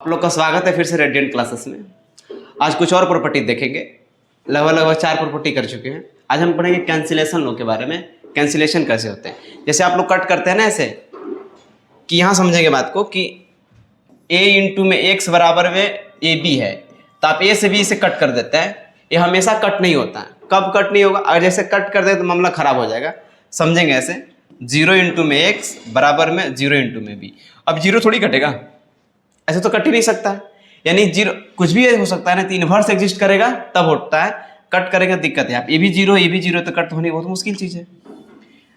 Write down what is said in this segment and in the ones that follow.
आप लोग का स्वागत है फिर से रेडिएंट क्लासेस में। आज कुछ और प्रॉपर्टी देखेंगे। लगभग 4 प्रॉपर्टी कर चुके हैं। आज हम पढ़ेंगे कैंसिलेशन लॉ के बारे में। कैंसिलेशन कैसे होते हैं, जैसे आप लोग कट करते हैं ना ऐसे, कि यहाँ समझेंगे बात को कि a इंटू में x बराबर में ए बी है, तो आप a से b से कट कर देते हैं। ये हमेशा कट नहीं होता है। कब कट नहीं होगा? अगर जैसे कट कर दे तो मामला खराब हो जाएगा। समझेंगे ऐसे, 0 इंटू में x बराबर में 0 इंटू में b। अब 0 थोड़ी कटेगा, ऐसे तो कट ही नहीं सकता है। यानी 0 कुछ भी हो सकता है ना, तो इनवर्स एग्जिस्ट करेगा तब होता है। कट करेगा दिक्कत है। आप ये भी 0 है ये भी 0 तो कट होने बहुत मुश्किल चीज है।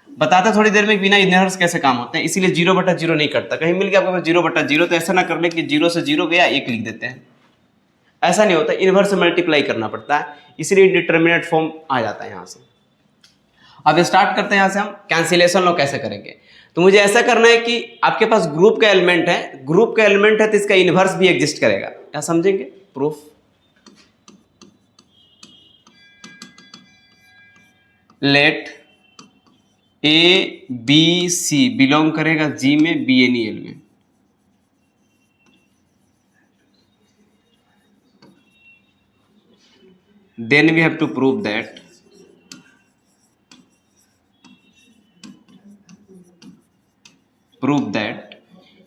बताते थोड़ी देर में बिना इनवर्स कैसे काम होते हैं। इसीलिए 0/0 नहीं कटता। कहीं मिल गया आपको 0/0 तो ऐसा ना कर ले कि 0 से 0 गया 1 लिख देते हैं। ऐसा नहीं होता, इनवर्स से मल्टीप्लाई करना पड़ता है, इसलिए डिटर्मिनेट फॉर्म आ जाता है यहाँ से। अब स्टार्ट करते हैं यहाँ से हम कैंसिलेशन लॉ कैसे करेंगे। तो मुझे ऐसा करना है कि आपके पास ग्रुप का एलिमेंट है, ग्रुप का एलिमेंट है तो इसका इनवर्स भी एग्जिस्ट करेगा। क्या समझेंगे? Proof. Let a b c belong करेगा जी में बी एन ई एल में। Then we have to prove that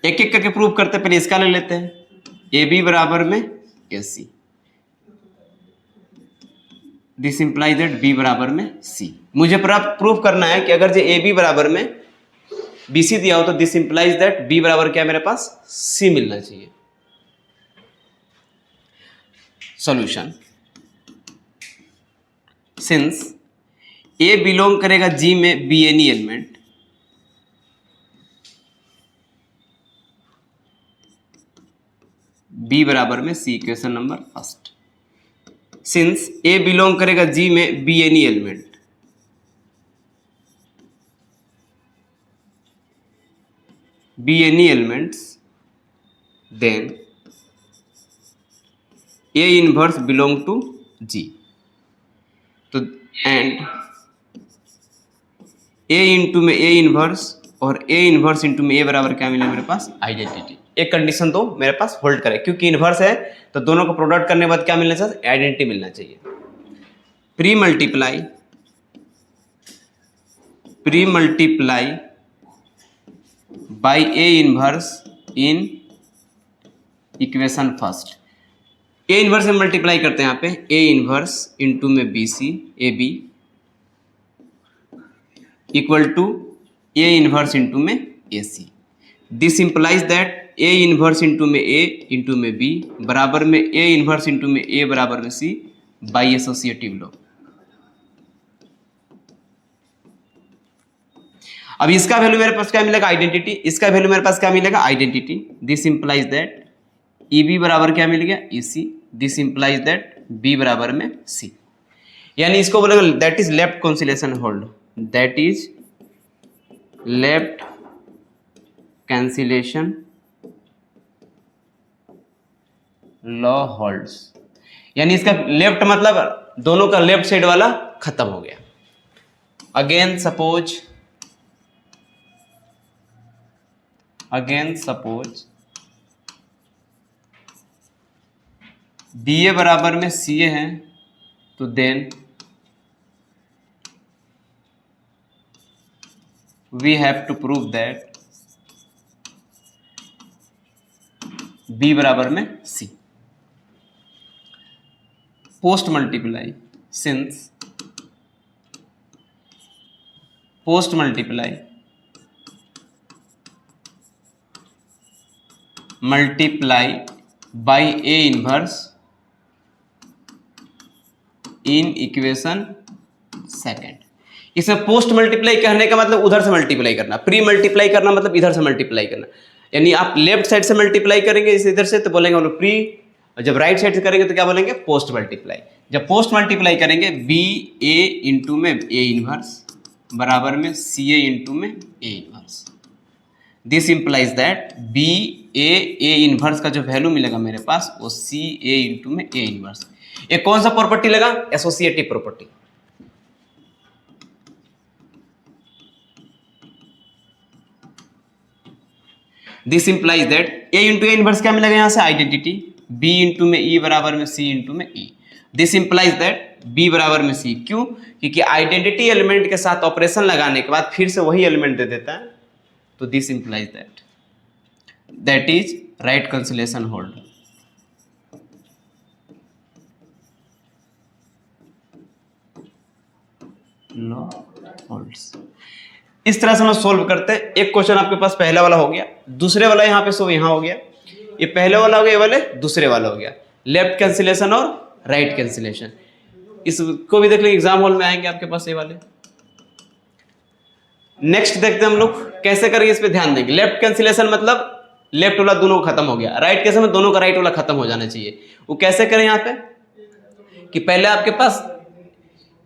एक एक करके प्रूव करते हैं। पहले इसका ले लेते हैं, ए बी बराबर में A C. This implies that B बराबर में सी। मुझे प्रूफ करना है कि अगर जो ए बी बराबर में बी सी दिया हो तो दिस इंप्लाइज दैट बी बराबर क्या मेरे पास सी मिलना चाहिए। सॉल्यूशन, सिंस ए बिलोंग करेगा जी में बी एनी एलिमेंट, बी बराबर में C. Question number first, since A belong करेगा जी में B any element, B any elements, then A inverse belong to G. तो एंड ए इंटू में a inverse और ए inverse into में ए बराबर क्या मिला मेरे पास आइडेंटिटी। एक कंडीशन तो मेरे पास होल्ड करे, क्योंकि इनवर्स है तो दोनों को प्रोडक्ट करने के बाद क्या मिलना चाहिए? आइडेंटिटी मिलना चाहिए। Pre multiply by A inverse in equation first. A inverse में मल्टीप्लाई करते हैं यहाँ पे, ए इनवर्स इंटू में B C A B equal to A inverse into में A C. This implies that A inverse into में A into में B बराबर में ए इनवर्स इंटू में ए बराबर में सी बाई एसोसिएटिव लॉ। अब इसका वैल्यू मेरे पास क्या मिलेगा? आइडेंटिटी। इसका वैल्यू मेरे पास क्या मिलेगा? Identity. This implies that e b बराबर क्या मिल गया? E c. This implies that B बराबर में सी। यानी इसको बोलेगा that is left cancellation hold, that is left cancellation law holds. यानी इसका लेफ्ट मतलब दोनों का लेफ्ट साइड वाला खत्म हो गया। अगेन सपोज बी ए बराबर में सी ए है, तो then we have to prove that B बराबर में C. Post multiply, since post multiply by A inverse in equation second. इसे पोस्ट मल्टीप्लाई कहने का मतलब उधर से मल्टीप्लाई करना, प्री मल्टीप्लाई करना मतलब इधर से मल्टीप्लाई करना। यानी आप लेफ्ट साइड से मल्टीप्लाई करेंगे इस इधर से तो बोलेंगे हम लोग प्री, और जब राइट साइड से करेंगे तो क्या बोलेंगे? Post multiply. जब पोस्ट मल्टीप्लाई करेंगे बी ए इंटू में ए इनवर्स बराबर में सी ए इंटू में a inverse. This implies that b a inverse का जो वैल्यू मिलेगा मेरे पास वो सी ए इंटू में ए इनवर्स। ये कौन सा प्रॉपर्टी लगा? Associative property. This implies that A into A inverse क्या मिलेगा यहाँ से आइडेंटिटी, बी इंटू में ई बराबर में सी इंटू में ई। दिस इंप्लाइज दैट बी बराबर में सी, क्यों? क्योंकि आइडेंटिटी एलिमेंट के साथ ऑपरेशन लगाने के बाद फिर से वही एलिमेंट दे देता है, तो this implies that is right consolation hold. No holds. इस तरह से हम सोल्व करते हैं। एक क्वेश्चन आपके पास पहला वाला हो गया, दूसरे वाला यहाँ पे सो यहाँ हो गया, ये पहले वाला हो गया, ये वाले दूसरे वाला हो गया, लेफ्ट कैंसिलेशन और राइट कैंसिलेशन। इसको भी देख लेंगे, एग्जाम हॉल में आएंगे आपके पास ये वाले। नेक्स्ट देखते हैं हम लोग कैसे करेंगे, इस पे ध्यान देंगे। लेफ्ट कैंसिलेशन मतलब लेफ्ट वाला दोनों खत्म हो गया, राइट कैसे में दोनों का राइट वाला खत्म हो जाना चाहिए। वो कैसे करें यहाँ पे कि पहले आपके पास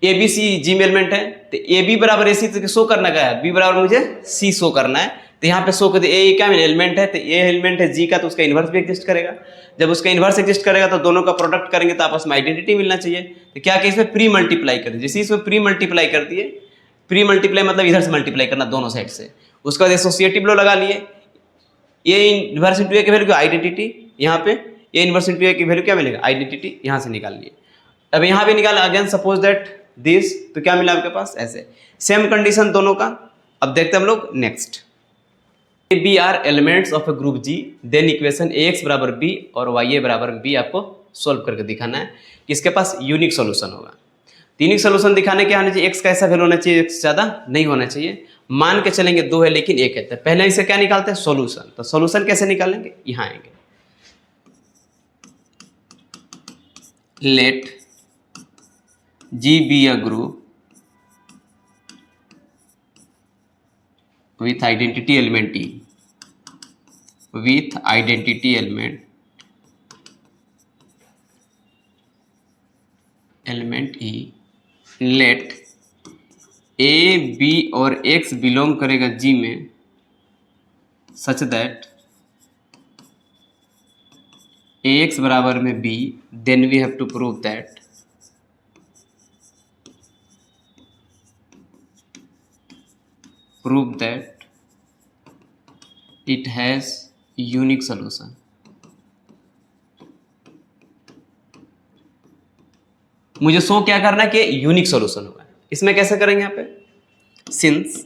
ए बी सी जी में एलिमेंट है, तो ए बी बराबर ए सी शो करना क्या है, बी बराबर मुझे सी शो करना है, तो यहाँ पे शो कर दिया ए क्या एलिमेंट है, तो ए एलिमेंट है जी का, तो उसका इन्वर्स भी एग्जिस्ट करेगा। जब उसका इन्वर्स एग्जिस्ट करेगा तो दोनों का प्रोडक्ट करेंगे तो आपस में आइडेंटिटी मिलना चाहिए। तो क्या कि इसमें प्री मल्टीप्लाई कर दिए, जैसे इसमें प्री मल्टीप्लाई कर दिए, प्री मल्टीप्लाई मतलब इधर से मल्टीप्लाई करना दोनों साइड से, उसके बाद एसोसिएटिव लॉ लगा लिए, ए इन्वर्स इंटू ए की वैल्यू आइडेंटिटी, यहाँ पे ए इन्वर्स इंटू ए की वैल्यू क्या मिलेगा आइडेंटिटी, यहाँ से निकाल लिए। अब यहाँ भी निकाल, अगेन सपोज दैट दिस, तो क्या मिला आपके पास ऐसे, सेम कंडीशन दोनों का। अब देखते हैं हम लोग next, a b are elements of a group G, then equation a x बराबर बी और वाई ए बराबर बी आपको सोल्व करके दिखाना है। इसके पास यूनिक सोल्यूशन होगा। यूनिक सोल्यूशन दिखाने के आने चाहिए, एक्स का ऐसा वैल्यू होना चाहिए, एक्स ज़्यादा नहीं होना चाहिए। मान के चलेंगे दो है लेकिन एक कहते हैं, पहले इसे क्या निकालते हैं सोल्यूशन। तो सोल्यूशन कैसे निकालेंगे, यहाँ आएंगे, late G be a group with identity element E, with identity element E, let A, B और X बिलोंग करेगा G में, such that Ax बराबर में B, then we have to prove that it has unique solution। मुझे show क्या करना है कि यूनिक सॉल्यूशन होगा। इसमें कैसे करेंगे, यहाँ पे सिंस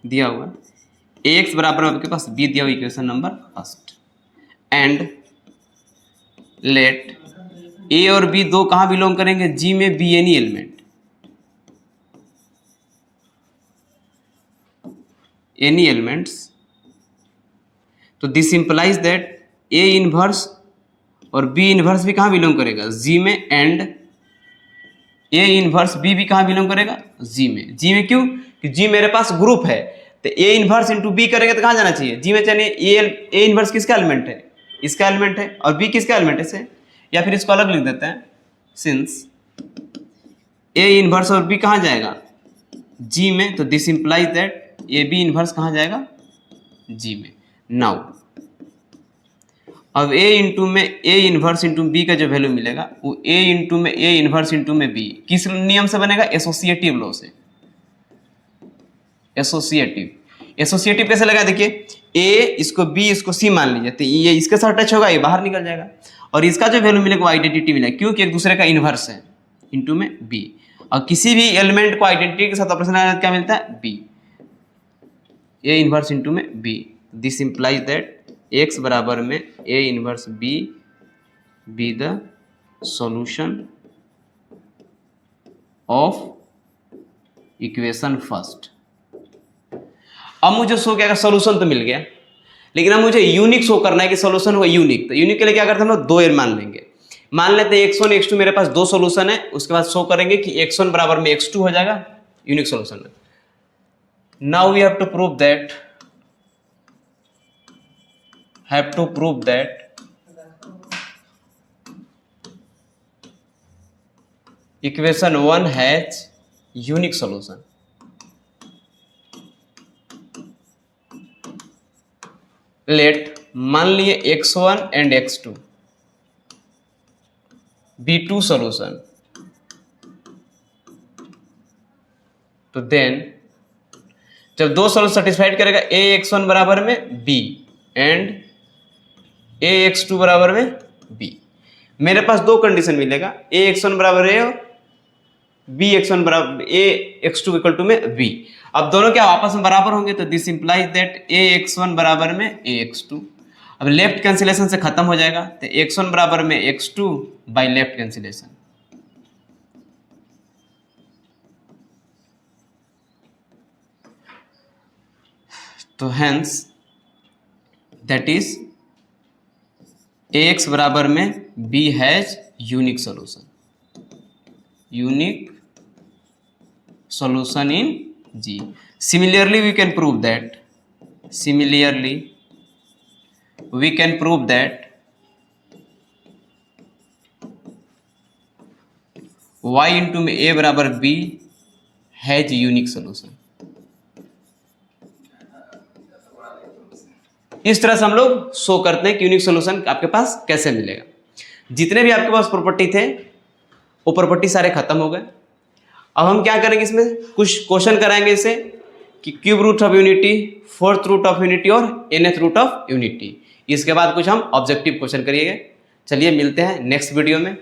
दिया हुआ ax बराबर आपके पास b दिया हुआ equation number first, and let a और b दो कहाँ बिलोंग करेंगे, g में b any element, any elements. तो this implies that a inverse और b इनवर्स भी कहाँ बिलोंग करेगा, g में, एंड a इनवर्स b भी कहाँ बिलोंग करेगा, g में। g में क्यों कि g मेरे पास ग्रुप है, तो a इनवर्स इंटू b करेंगे तो कहाँ जाना चाहिए, g में चाहिए। a इनवर्स किसका एलिमेंट है, इसका एलिमेंट है, और b किसका एलिमेंट है से, या फिर इसको अलग लिख देते हैं, सिंस a इनवर्स और b कहाँ जाएगा, g में, तो this implies that a b inverse कहाँ जाएगा, जी में। नाउ अब ए इंटू में ए इनवर्स इंटू बी का जो वैल्यू मिलेगा वो ए इंटू में ए इनवर्स इंटू में बी किस नियम से बनेगा, एसोसिएटिव लॉ से। एसोसिएटिव कैसे लगा, देखिए ए इसको बी इसको सी मान लीजिए, तो ये इसके साथ टच होगा, ये बाहर निकल जाएगा, और इसका जो वैल्यू मिलेगा वो आइडेंटिटी मिलेगा, क्योंकि एक दूसरे का इनवर्स है, इंटू में बी। और किसी भी एलिमेंट को आइडेंटिटी के साथ ऑपरेशन क्या मिलता है, बी, ए इनवर्स इंटू में b. This implies that x बराबर में a inverse b be the solution of equation first. अब मुझे शो क्या, सॉल्यूशन तो मिल गया, लेकिन अब मुझे यूनिक शो करना है कि सॉल्यूशन हुआ यूनिक। तो यूनिक के लिए क्या करते हैं हम लोग, दो मान लेंगे। मान लेते हैं x1 x2 मेरे पास दो सॉल्यूशन है, उसके बाद शो करेंगे कि x1 बराबर में x2 हो जाएगा यूनिक सॉल्यूशन में। Now we have to prove that equation 1 has unique solution। Let मान लिए x1 and x2 be two solution, तो then जब दो सोल्यूशन सेटिस्फाइड करेगा a x1 बराबर में b, एंड ax2 बराबर में b। मेरे पास दो कंडीशन मिलेगा, ax1 बराबर a और bx1 बराबर ax2 इक्वल टू में b। अब दोनों क्या आपस में बराबर होंगे, तो दिस इंप्लाइज दैट ax1 बराबर में ax2। अब लेफ्ट कैंसिलेशन से खत्म हो जाएगा, तो x1 बराबर में x2 बाय लेफ्ट कैंसिलेशन। तो हेंस दैट इज ax बराबर में b has unique solution, unique solution in G. Similarly, we can prove that. Similarly, we can prove that y into a बराबर b हैज यूनिक सोल्यूशन। इस तरह से हम लोग show करते हैं कि यूनिक सोल्यूशन आपके पास कैसे मिलेगा। जितने भी आपके पास प्रॉपर्टी थे वो प्रॉपर्टी सारे खत्म हो गए। अब हम क्या करेंगे, इसमें कुछ क्वेश्चन कराएंगे इसे कि cube root of unity, fourth root of unity और nth रूट ऑफ यूनिटी। इसके बाद कुछ हम ऑब्जेक्टिव क्वेश्चन करिएगा। चलिए मिलते हैं नेक्स्ट वीडियो में।